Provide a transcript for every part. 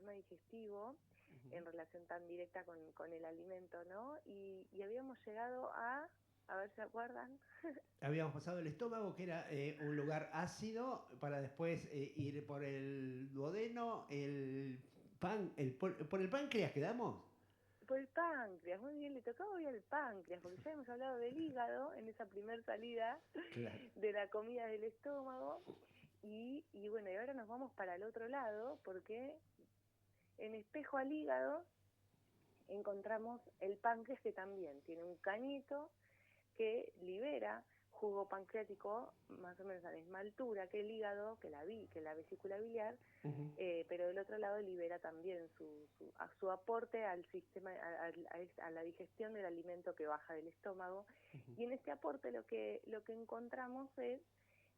sistema digestivo en relación tan directa con el alimento, ¿no? Y habíamos llegado a ver si se acuerdan. Habíamos pasado el estómago, que era un lugar ácido, para después ir por el duodeno, por el páncreas quedamos. Por el páncreas, muy bien, le tocaba hoy al páncreas, porque ya hemos hablado del hígado en esa primer salida Claro. de la comida del estómago, y bueno, y ahora nos vamos para el otro lado, porque en espejo al hígado encontramos el páncreas, que también tiene un cañito que libera jugo pancreático más o menos a la misma altura que el hígado, que la vesícula biliar, Ujú. pero del otro lado libera también su aporte al sistema, a la digestión del alimento que baja del estómago. Y en este aporte lo que encontramos es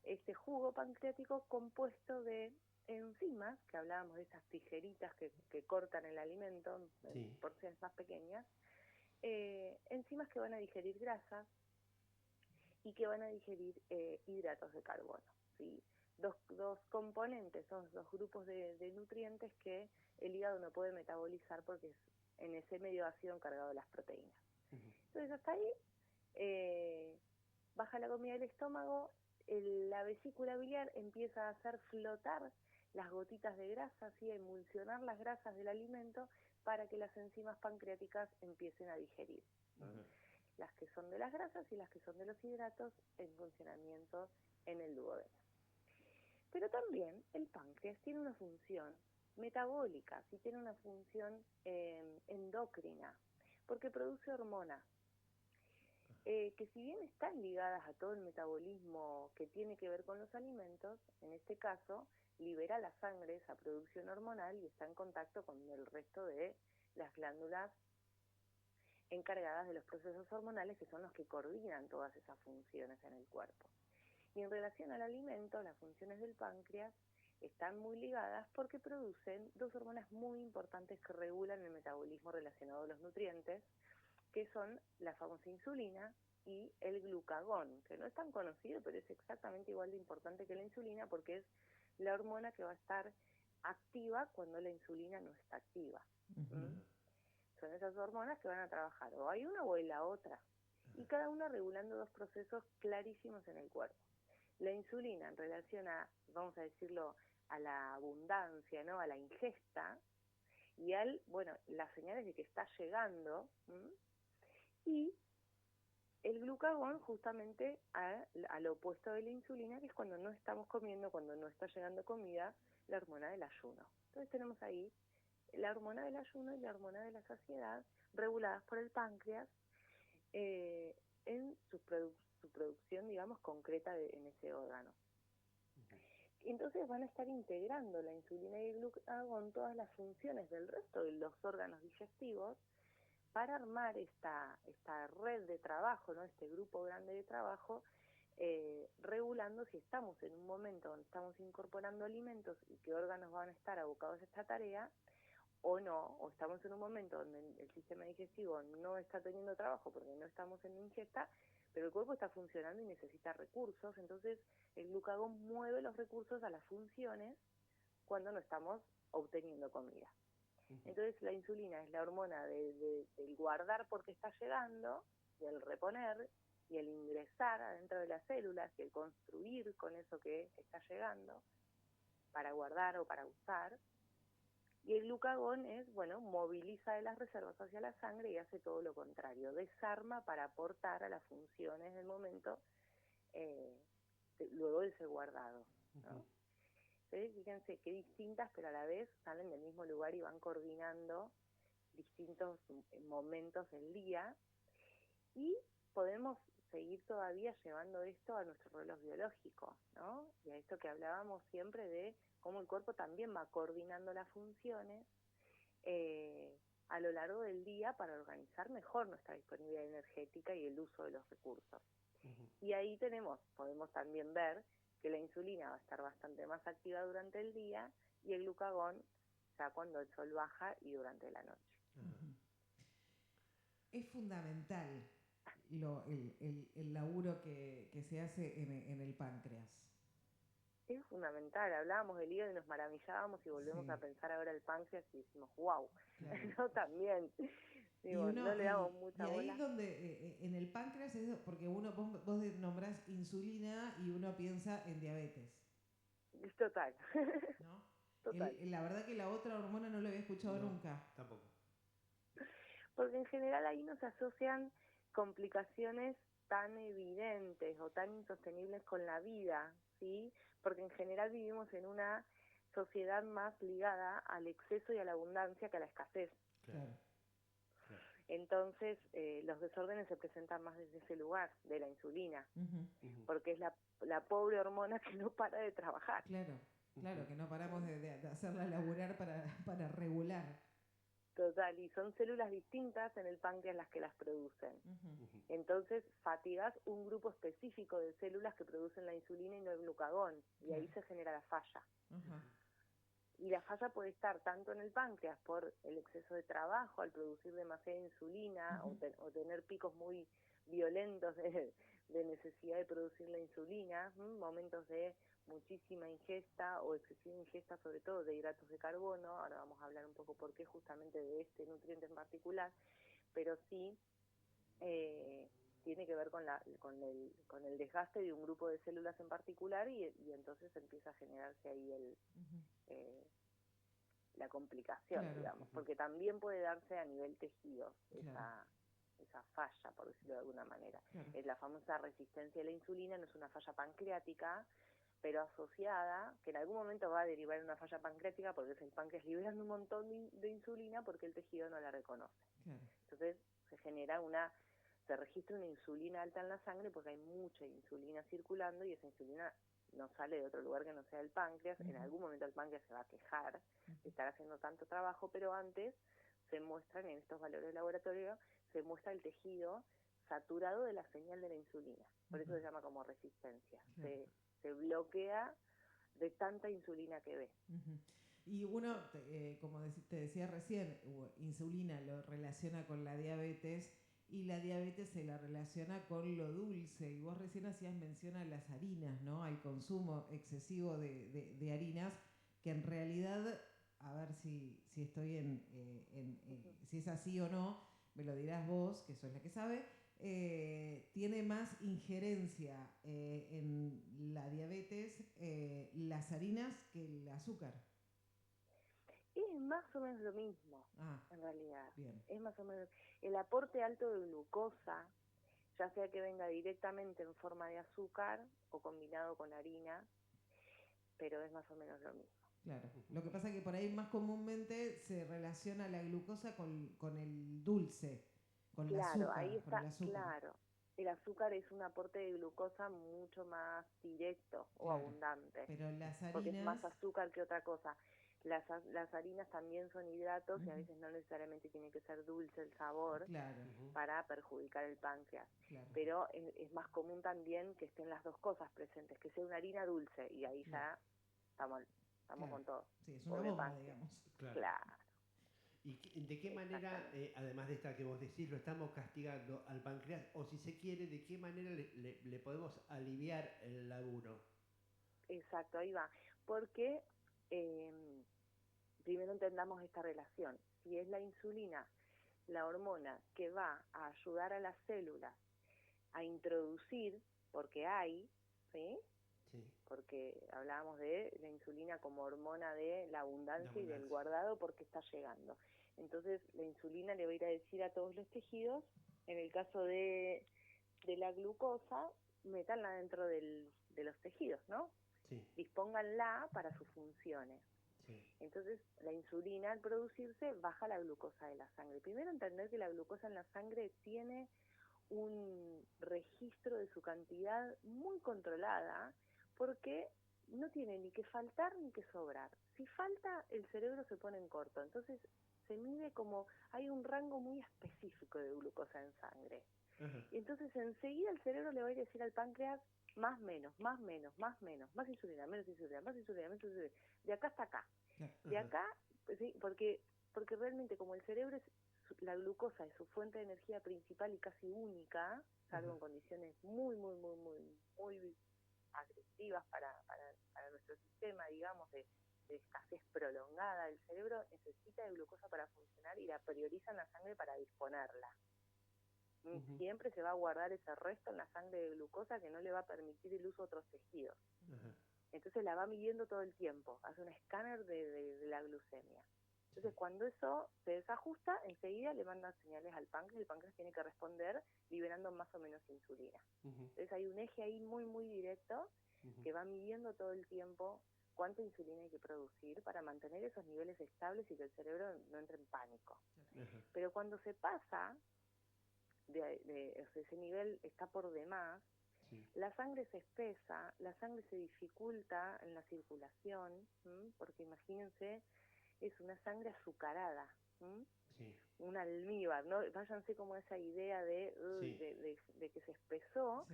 este jugo pancreático compuesto de enzimas, que hablábamos de esas tijeritas que cortan el alimento en Sí. porciones más pequeñas, enzimas que van a digerir grasas y que van a digerir hidratos de carbono, ¿sí? Dos componentes, son dos grupos de nutrientes que el hígado no puede metabolizar porque es en ese medio ácido encargado de las proteínas. Entonces hasta ahí baja la comida del estómago, la vesícula biliar empieza a hacer flotar las gotitas de grasa, ¿sí? A emulsionar las grasas del alimento para que las enzimas pancreáticas empiecen a digerir. Las que son de las grasas y las que son de los hidratos en funcionamiento en el duodeno. Pero también el páncreas tiene una función metabólica, sí, tiene una función endocrina, porque produce hormonas, que si bien están ligadas a todo el metabolismo que tiene que ver con los alimentos, en este caso libera la sangre esa producción hormonal y está en contacto con el resto de las glándulas encargadas de los procesos hormonales, que son los que coordinan todas esas funciones en el cuerpo. Y en relación al alimento, las funciones del páncreas están muy ligadas porque producen dos hormonas muy importantes que regulan el metabolismo relacionado a los nutrientes, que son la famosa insulina y el glucagón, que no es tan conocido, pero es exactamente igual de importante que la insulina, porque es la hormona que va a estar activa cuando la insulina no está activa. Son esas hormonas que van a trabajar, o hay una o hay la otra, y cada una regulando dos procesos clarísimos en el cuerpo. La insulina en relación a, vamos a decirlo, a la abundancia, ¿no? A la ingesta, y las señales de que está llegando, y el glucagón justamente al opuesto de la insulina, que es cuando no estamos comiendo, cuando no está llegando comida, la hormona del ayuno. Entonces tenemos ahí la hormona del ayuno y la hormona de la saciedad reguladas por el páncreas en su producción, digamos, concreta en ese órgano. Entonces van a estar integrando la insulina y el glucagón todas las funciones del resto de los órganos digestivos para armar esta red de trabajo, ¿no? Este grupo grande de trabajo, regulando si estamos en un momento donde estamos incorporando alimentos y qué órganos van a estar abocados a esta tarea, o no, o estamos en un momento donde el sistema digestivo no está teniendo trabajo porque no estamos en ingesta, pero el cuerpo está funcionando y necesita recursos, entonces el glucagón mueve los recursos a las funciones cuando no estamos obteniendo comida. Entonces la insulina es la hormona del guardar porque está llegando, del reponer y el ingresar adentro de las células y el construir con eso que está llegando para guardar o para usar. Y el glucagón moviliza de las reservas hacia la sangre y hace todo lo contrario, desarma para aportar a las funciones del momento luego de ese guardado, ¿no? Entonces, fíjense qué distintas, pero a la vez salen del mismo lugar y van coordinando distintos momentos del día, y podemos seguir todavía llevando esto a nuestro reloj biológico, ¿no? Y a esto que hablábamos siempre de cómo el cuerpo también va coordinando las funciones a lo largo del día para organizar mejor nuestra disponibilidad energética y el uso de los recursos. Y ahí podemos también ver que la insulina va a estar bastante más activa durante el día y el glucagón ya cuando el sol baja y durante la noche. Es fundamental el laburo que se hace en el páncreas. es fundamental. Hablábamos del hígado y nos maravillábamos y volvemos a pensar ahora el páncreas y decimos, wow, claro. No, también. Digo, no le damos mucha bola. Y ahí es donde, en el páncreas, es porque vos nombrás insulina y uno piensa en diabetes. Total. ¿No? Total. La verdad que la otra hormona no la había escuchado nunca. Tampoco. Porque en general ahí no se asocian complicaciones tan evidentes o tan insostenibles con la vida, ¿sí? Porque en general vivimos en una sociedad más ligada al exceso y a la abundancia que a la escasez. Claro. Entonces, los desórdenes se presentan más desde ese lugar, de la insulina, porque es la pobre hormona que no para de trabajar. Claro, que no paramos de hacerla laburar para regular. Total, y son células distintas en el páncreas las que las producen. Entonces, fatigas un grupo específico de células que producen la insulina y no el glucagón, y ahí se genera la falla. Y la falla puede estar tanto en el páncreas por el exceso de trabajo al producir demasiada insulina o tener picos muy violentos de necesidad de producir la insulina, momentos de muchísima ingesta o excesiva ingesta, sobre todo de hidratos de carbono. Ahora vamos a hablar un poco por qué justamente de este nutriente en particular, pero sí tiene que ver con el desgaste de un grupo de células en particular y entonces empieza a generarse ahí la complicación, digamos, porque también puede darse a nivel tejido esa falla, por decirlo de alguna manera. Es la famosa resistencia a la insulina, no es una falla pancreática, pero asociada, que en algún momento va a derivar en una falla pancreática porque es el páncreas liberando un montón de insulina porque el tejido no la reconoce. Entonces se registra una insulina alta en la sangre porque hay mucha insulina circulando y esa insulina no sale de otro lugar que no sea el páncreas. En algún momento el páncreas se va a quejar de estar haciendo tanto trabajo, pero antes se muestran en estos valores de laboratorio, se muestra el tejido saturado de la señal de la insulina. Por eso se llama como resistencia. Se bloquea de tanta insulina que ve. Y uno, como te decía recién, insulina lo relaciona con la diabetes y la diabetes se la relaciona con lo dulce. Y vos recién hacías mención a las harinas, ¿no? Al consumo excesivo de harinas, que en realidad, a ver si estoy si es así o no, me lo dirás vos, que sos la que sabe, tiene más injerencia en la diabetes las harinas que el azúcar. Es más o menos lo mismo, en realidad. Bien. Es más o menos el aporte alto de glucosa, ya sea que venga directamente en forma de azúcar o combinado con harina, pero es más o menos lo mismo. Claro. Lo que pasa es que por ahí más comúnmente se relaciona la glucosa con el dulce, con el azúcar. Ahí está, con el azúcar. claro. El azúcar es un aporte de glucosa mucho más directo o abundante. Pero las harinas... Porque es más azúcar que otra cosa. Las harinas también son hidratos y a veces no necesariamente tiene que ser dulce el sabor para perjudicar el páncreas. Pero es más común también que estén las dos cosas presentes, que sea una harina dulce y ahí ya estamos con todo. Sí, es una bomba, digamos. Claro. ¿Y de qué manera, además de esta que vos decís, lo estamos castigando al páncreas? O si se quiere, ¿de qué manera le podemos aliviar el laburo? Exacto, ahí va. Porque primero entendamos esta relación. Si es la insulina, la hormona que va a ayudar a las células a introducir, porque hay, ¿sí? Porque hablábamos de la insulina como hormona de la abundancia y del guardado porque está llegando. Entonces la insulina le va a ir a decir a todos los tejidos, en el caso de la glucosa, métanla dentro de los tejidos, ¿no? Dispónganla para sus funciones. Entonces la insulina al producirse baja la glucosa de la sangre. Primero entender que la glucosa en la sangre tiene un registro de su cantidad muy controlada, porque no tiene ni que faltar ni que sobrar. Si falta, el cerebro se pone en corto. Entonces se mide como hay un rango muy específico de glucosa en sangre. Y entonces enseguida el cerebro le va a ir a decir al páncreas más menos, más menos, más menos, más insulina, menos insulina, más insulina, menos insulina. De acá hasta acá. De acá, sí, porque realmente como el cerebro la glucosa es su fuente de energía principal y casi única, salvo en condiciones muy, muy, muy, muy, muy agresivas para nuestro sistema, digamos, de escasez prolongada, el cerebro necesita de glucosa para funcionar y la prioriza en la sangre para disponerla. Siempre se va a guardar ese resto en la sangre de glucosa que no le va a permitir el uso de otros tejidos. Entonces la va midiendo todo el tiempo, hace un escáner de la glucemia. Entonces cuando eso se desajusta, enseguida le manda señales al páncreas y el páncreas tiene que responder liberando más o menos insulina. Entonces hay un eje ahí muy, muy directo que va midiendo todo el tiempo cuánta insulina hay que producir para mantener esos niveles estables y que el cerebro no entre en pánico. Pero cuando se pasa, ese nivel está por demás, la sangre se espesa, la sangre se dificulta en la circulación, porque imagínense, es una sangre azucarada, un almíbar, ¿no? Váyanse como esa idea de que se espesó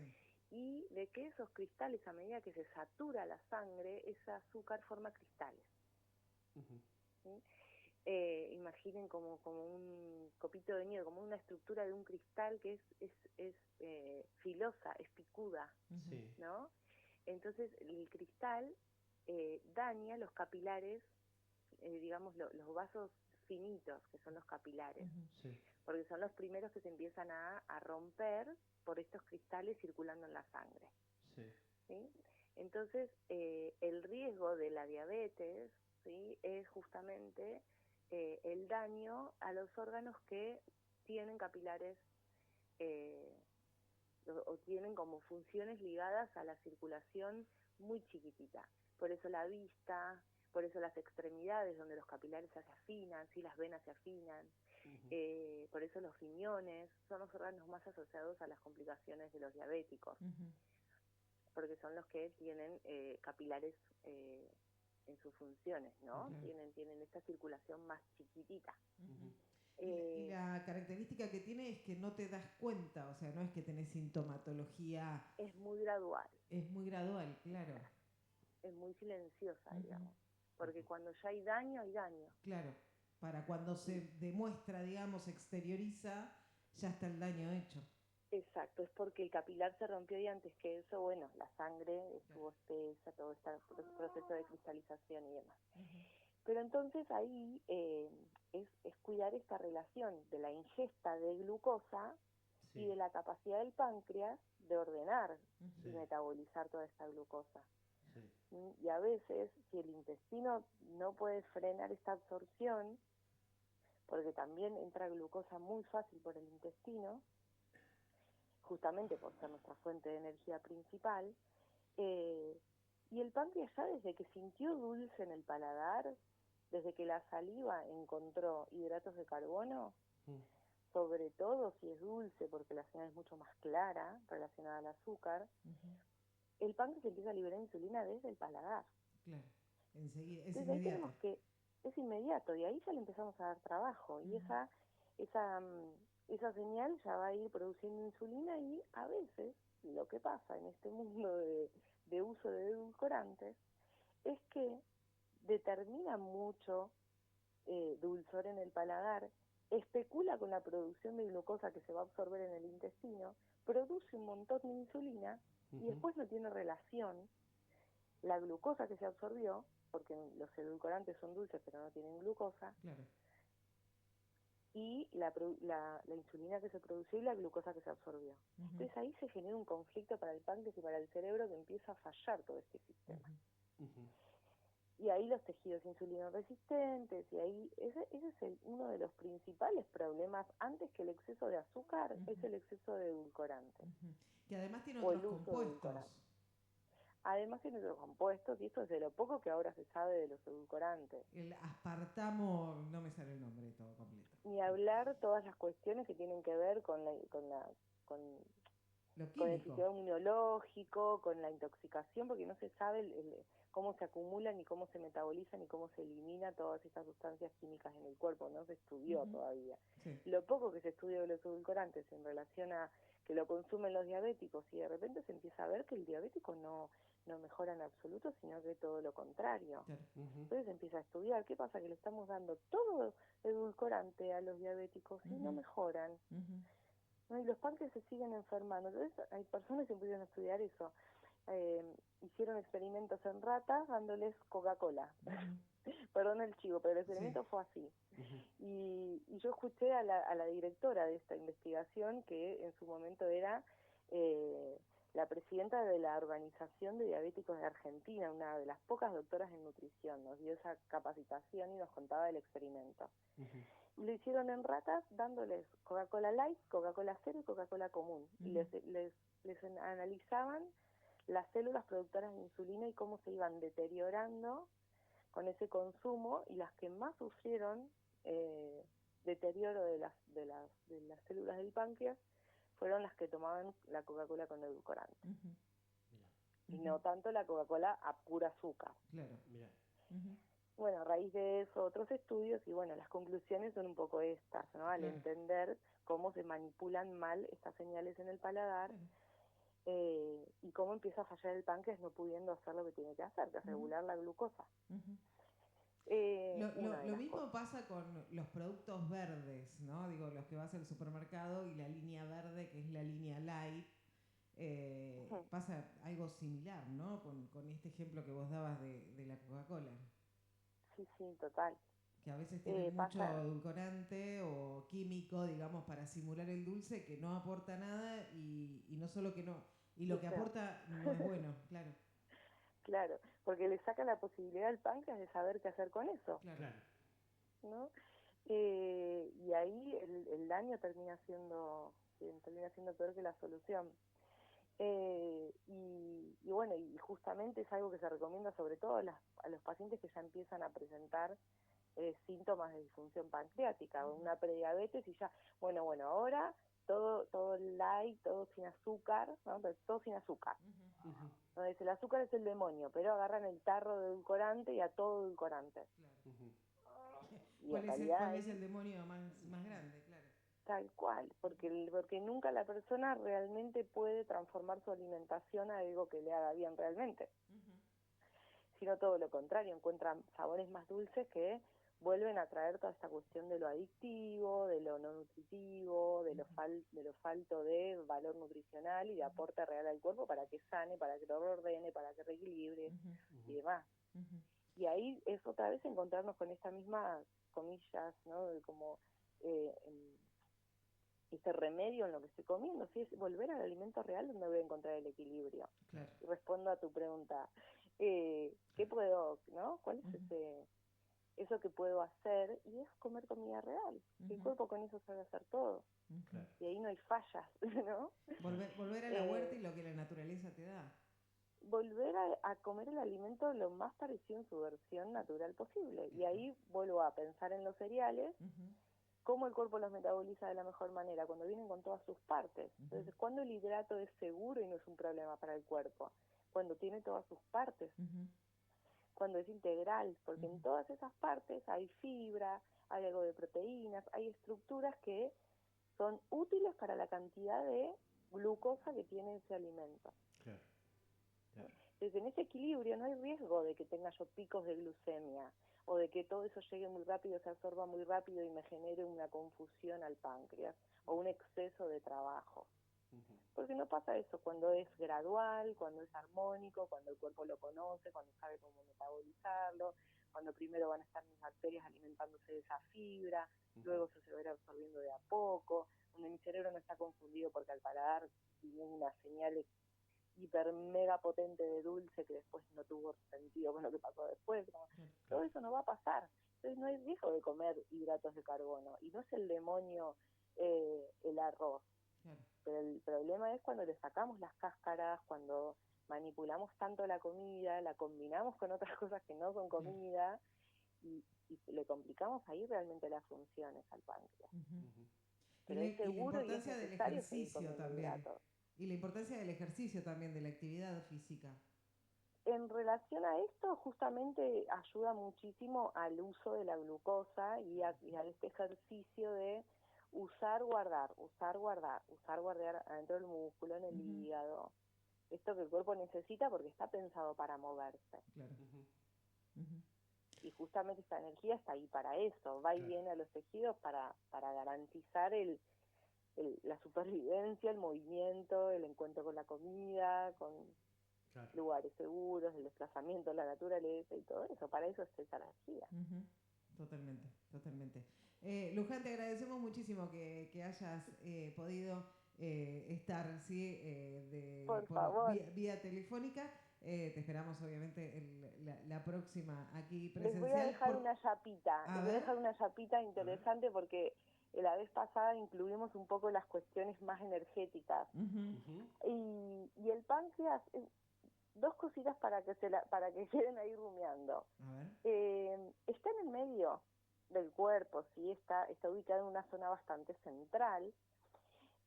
y de que esos cristales, a medida que se satura la sangre, ese azúcar forma cristales. Imaginen como un copito de nieve, como una estructura de un cristal que es filosa, es picuda, ¿no? Entonces el cristal daña los capilares, digamos los vasos finitos, que son los capilares, porque son los primeros que se empiezan a romper por estos cristales circulando en la sangre. ¿Sí? Entonces el riesgo de la diabetes, ¿sí?, es justamente el daño a los órganos que tienen capilares o tienen como funciones ligadas a la circulación muy chiquitita. Por eso la vista, por eso las extremidades donde los capilares se afinan, ¿sí?, las venas se afinan, por eso los riñones son los órganos más asociados a las complicaciones de los diabéticos, porque son los que tienen capilares en sus funciones, ¿no? Tienen esta circulación más chiquitita. Y la característica que tiene es que no te das cuenta, o sea, no es que tenés sintomatología. Es muy gradual. Es muy gradual, claro. Es muy silenciosa, digamos, porque cuando ya hay daño, hay daño. Claro, para cuando se demuestra, digamos, se exterioriza, ya está el daño hecho. Exacto, es porque el capilar se rompió y antes que eso, bueno, la sangre estuvo espesa, todo este proceso de cristalización y demás. Pero entonces ahí es cuidar esta relación de la ingesta de glucosa y de la capacidad del páncreas de ordenar y metabolizar toda esta glucosa. Y a veces, si el intestino no puede frenar esta absorción, porque también entra glucosa muy fácil por el intestino, justamente por ser nuestra fuente de energía principal, y el páncreas ya desde que sintió dulce en el paladar, desde que la saliva encontró hidratos de carbono, sobre todo si es dulce, porque la señal es mucho más clara relacionada al azúcar, el páncreas empieza a liberar insulina desde el paladar. Claro, enseguida, es entonces inmediato. ahí tenemos que, es inmediato, y ahí ya le empezamos a dar trabajo, y esa señal ya va a ir produciendo insulina, y a veces lo que pasa en este mundo de uso de edulcorantes es que determina mucho dulzor en el paladar, especula con la producción de glucosa que se va a absorber en el intestino, produce un montón de insulina y después no tiene relación la glucosa que se absorbió, porque los edulcorantes son dulces pero no tienen glucosa, y la insulina que se produció y la glucosa que se absorbió. Entonces ahí se genera un conflicto para el páncreas y para el cerebro que empieza a fallar todo este sistema. Y ahí los tejidos insulinoresistentes, y ahí ese es uno de los principales problemas, antes que el exceso de azúcar, es el exceso de edulcorante. Que además tiene otros compuestos. Además tiene otros compuestos, y esto es de lo poco que ahora se sabe de los edulcorantes. El aspartamo, no me sale el nombre todo completo. Ni hablar todas las cuestiones que tienen que ver con el sistema inmunológico, con la intoxicación, porque no se sabe cómo se acumulan, ni cómo se metabolizan, ni cómo se eliminan todas estas sustancias químicas en el cuerpo, no se estudió todavía. Lo poco que se estudió de los edulcorantes en relación a que lo consumen los diabéticos, y de repente se empieza a ver que el diabético no mejora en absoluto, sino que todo lo contrario. Entonces se empieza a estudiar qué pasa, que le estamos dando todo edulcorante a los diabéticos y no mejoran. ¿No? Y los páncreas se siguen enfermando. Entonces hay personas que empiezan a estudiar eso. hicieron experimentos en ratas dándoles Coca-Cola. Perdón el chivo, pero el experimento fue así. Y yo escuché a la directora de esta investigación, que en su momento era la presidenta de la Organización de Diabéticos de Argentina, una de las pocas doctoras en nutrición. Nos dio esa capacitación y nos contaba del experimento. Y lo hicieron en ratas dándoles Coca-Cola Light, Coca-Cola Cero y Coca-Cola común. Y les analizaban las células productoras de insulina y cómo se iban deteriorando con ese consumo, y las que más sufrieron deterioro de las células del páncreas fueron las que tomaban la Coca-Cola con edulcorante. Y no tanto la Coca-Cola a pura azúcar. Claro. Bueno, a raíz de eso, otros estudios, y bueno, las conclusiones son un poco estas, ¿no? Al entender cómo se manipulan mal estas señales en el paladar, y cómo empieza a fallar el páncreas no pudiendo hacer lo que tiene que hacer, que es regular la glucosa. Lo mismo pasa con los productos verdes, ¿no? Digo, los que vas al supermercado y la línea verde, que es la línea light, pasa algo similar, ¿no? Con este ejemplo que vos dabas de la Coca-Cola. Sí, total. Que a veces tiene mucho edulcorante o químico, digamos, para simular el dulce, que no aporta nada, y no solo que no, y lo que aporta no es bueno, claro. Claro, porque le saca la posibilidad al páncreas de saber qué hacer con eso. Claro. ¿No? Y ahí el daño termina siendo peor que la solución. Y bueno, y justamente es algo que se recomienda sobre todo a los pacientes que ya empiezan a presentar síntomas de disfunción pancreática, una prediabetes, y ya, bueno, ahora todo light, todo sin azúcar, ¿no? Pero todo sin azúcar. Entonces el azúcar es el demonio, pero agarran el tarro de edulcorante y a todo edulcorante. Claro. ¿Cuál es el demonio más grande? Claro. Tal cual, porque nunca la persona realmente puede transformar su alimentación a algo que le haga bien realmente. Sino todo lo contrario, encuentran sabores más dulces que vuelven a traer toda esta cuestión de lo adictivo, de lo no nutritivo, de lo falto de valor nutricional y de aporte real al cuerpo para que sane, para que lo ordene, para que reequilibre y demás. Y ahí es otra vez encontrarnos con esta misma, comillas, ¿no? De como este remedio en lo que estoy comiendo, ¿sí? Es volver al alimento real donde voy a encontrar el equilibrio. Claro. Y respondo a tu pregunta, ¿qué puedo, no? ¿Cuál es eso que puedo hacer? Y es comer comida real. El cuerpo con eso sabe hacer todo. Y ahí no hay fallas, ¿no? Volver a la huerta y lo que la naturaleza te da. Volver a comer el alimento lo más parecido en su versión natural posible. Y ahí vuelvo a pensar en los cereales, cómo el cuerpo los metaboliza de la mejor manera, cuando vienen con todas sus partes. Entonces, cuando el hidrato es seguro y no es un problema para el cuerpo, cuando tiene todas sus partes, cuando es integral, porque en todas esas partes hay fibra, hay algo de proteínas, hay estructuras que son útiles para la cantidad de glucosa que tiene ese alimento. Claro. Entonces, en ese equilibrio no hay riesgo de que tenga yo picos de glucemia, o de que todo eso llegue muy rápido, se absorba muy rápido y me genere una confusión al páncreas, o un exceso de trabajo. Porque no pasa eso cuando es gradual, cuando es armónico, cuando el cuerpo lo conoce, cuando sabe cómo metabolizarlo, cuando primero van a estar mis bacterias alimentándose de esa fibra, luego eso se va a ir absorbiendo de a poco, donde mi cerebro no está confundido porque al paladar tiene una señal hiper mega potente de dulce que después no tuvo sentido con lo que pasó después. Todo eso no va a pasar. Entonces no hay riesgo de comer hidratos de carbono. Y no es el demonio el arroz. Pero el problema es cuando le sacamos las cáscaras, cuando manipulamos tanto la comida, la combinamos con otras cosas que no son comida, y le complicamos ahí realmente las funciones al páncreas. Pero es seguro y es necesario seguir comiendo hidratos. Y la importancia del ejercicio también, de la actividad física. En relación a esto, justamente ayuda muchísimo al uso de la glucosa y a este ejercicio de usar, guardar adentro del músculo, en el hígado. Esto que el cuerpo necesita porque está pensado para moverse. Claro. Y justamente esta energía está ahí para eso, va y viene a los tejidos para garantizar la supervivencia, el movimiento, el encuentro con la comida, lugares seguros, el desplazamiento a la naturaleza y todo eso. Para eso es esa energía. Totalmente, totalmente. Luján, te agradecemos muchísimo que hayas podido estar, ¿sí? Por favor. Vía telefónica. Te esperamos, obviamente, la próxima aquí presencial. Les voy a dejar una chapita. Les voy a dejar una chapita interesante porque la vez pasada incluimos un poco las cuestiones más energéticas. Y el páncreas, dos cositas para que queden ahí rumiando. Está en el medio del cuerpo, ¿sí? Está ubicado en una zona bastante central.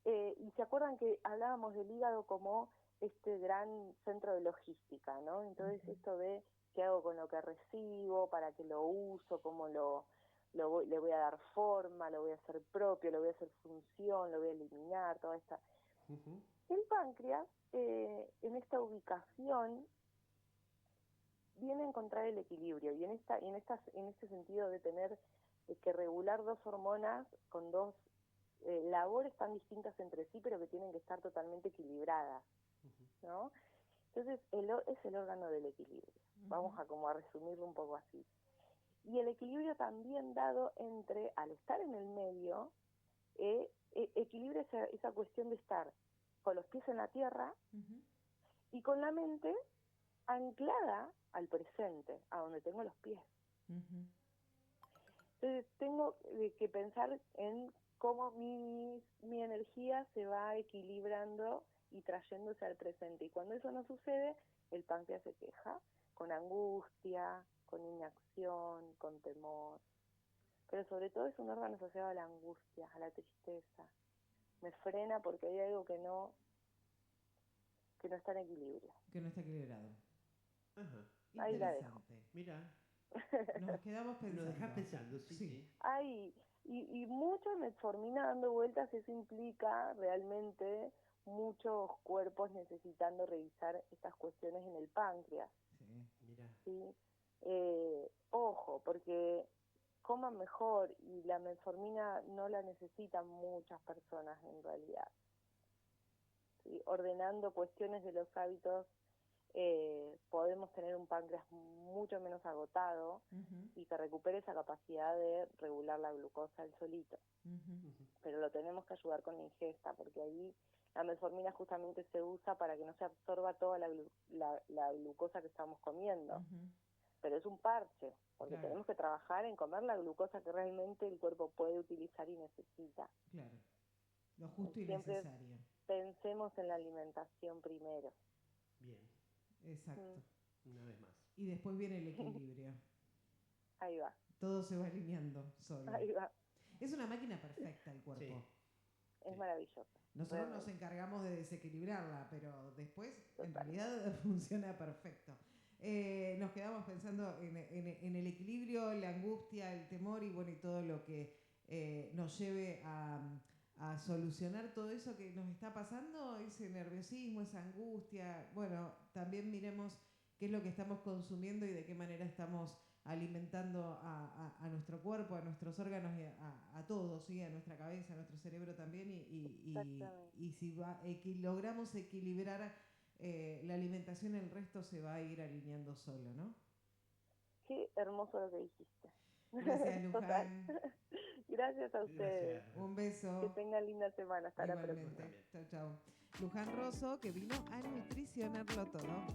Y se acuerdan que hablábamos del hígado como este gran centro de logística, ¿no? Entonces esto de qué hago con lo que recibo, para qué lo uso, cómo le voy a dar forma, lo voy a hacer propio, lo voy a hacer función, lo voy a eliminar, toda esta... El páncreas, en esta ubicación, viene a encontrar el equilibrio, y en este sentido de tener que regular dos hormonas con dos labores tan distintas entre sí, pero que tienen que estar totalmente equilibradas, ¿no? Entonces, es el órgano del equilibrio. Vamos a resumirlo un poco así. Y el equilibrio también dado entre, al estar en el medio, equilibra esa cuestión de estar con los pies en la tierra y con la mente anclada al presente, a donde tengo los pies. Entonces, tengo que pensar en cómo mi energía se va equilibrando y trayéndose al presente. Y cuando eso no sucede, el páncreas se queja con angustia, con inacción, con temor. Pero sobre todo es un órgano asociado a la angustia, a la tristeza. Me frena porque hay algo que no está en equilibrio. Que no está equilibrado. Ahí la dejo. Mira. Nos quedamos pensando. Lo dejás pensando, sí. Ahí. Y mucha metformina dando vueltas, eso implica realmente muchos cuerpos necesitando revisar estas cuestiones en el páncreas. Mira. ¿Sí? Ojo, porque coman mejor, y la metformina no la necesitan muchas personas en realidad. ¿Sí? Ordenando cuestiones de los hábitos, podemos tener un páncreas mucho menos agotado y que recupere esa capacidad de regular la glucosa él solito. Pero lo tenemos que ayudar con la ingesta, porque ahí la metformina justamente se usa para que no se absorba toda la glucosa que estamos comiendo. Pero es un parche, porque tenemos que trabajar en comer la glucosa que realmente el cuerpo puede utilizar y necesita. Claro, lo justo y siempre necesario. Pensemos en la alimentación primero. Bien. Exacto. Una vez más. Y después viene el equilibrio. Ahí va. Todo se va alineando solo. Ahí va. Es una máquina perfecta el cuerpo. Sí. Es maravilloso. Nosotros nos encargamos de desequilibrarla, pero después en realidad funciona perfecto. Nos quedamos pensando en el equilibrio, la angustia, el temor y todo lo que nos lleve a solucionar todo eso que nos está pasando, ese nerviosismo, esa angustia. Bueno, también miremos qué es lo que estamos consumiendo y de qué manera estamos alimentando a nuestro cuerpo, a nuestros órganos y a todos, ¿sí? A nuestra cabeza, a nuestro cerebro también, y si logramos equilibrar la alimentación, el resto se va a ir alineando solo, ¿no? Qué hermoso lo que dijiste. Gracias, Luján. Gracias a ustedes. Gracias. Un beso. Que tengan linda semana. Hasta igualmente. La próxima. Chao, chao. Luján Rosso, que vino a nutricionarlo todo.